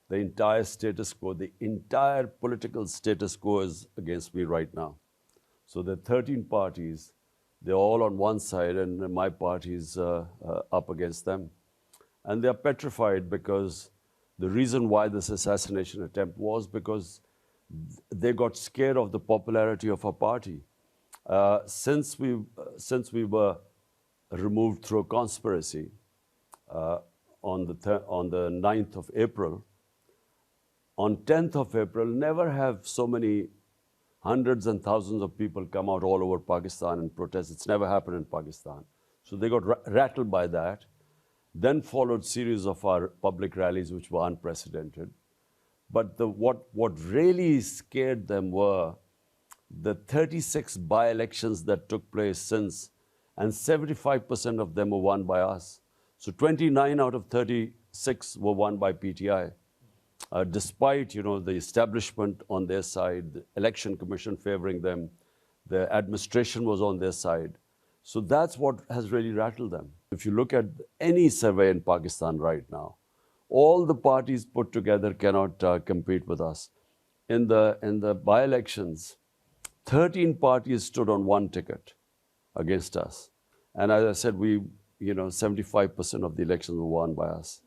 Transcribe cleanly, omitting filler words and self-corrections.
the entire status quo, the entire political status quo is against me right now. So there are 13 parties. They're all on one side, and my party is up against them. And they're petrified because the reason why this assassination attempt was because they got scared of the popularity of our party. Since we were removed through a conspiracy on the 9th of April, on 10th of April, never have so many hundreds and thousands of people come out all over Pakistan and protest. It's never happened in Pakistan. So they got rattled by that. Then followed series of our public rallies, which were unprecedented. But what really scared them were the 36 by-elections that took place since, and 75% of them were won by us. So 29 out of 36 were won by PTI. Despite, the establishment on their side, the election commission favoring them, the administration was on their side. So that's what has really rattled them. If you look at any survey in Pakistan right now, all the parties put together cannot compete with us. In the by-elections, 13 parties stood on one ticket against us. And as I said, 75% of the elections were won by us.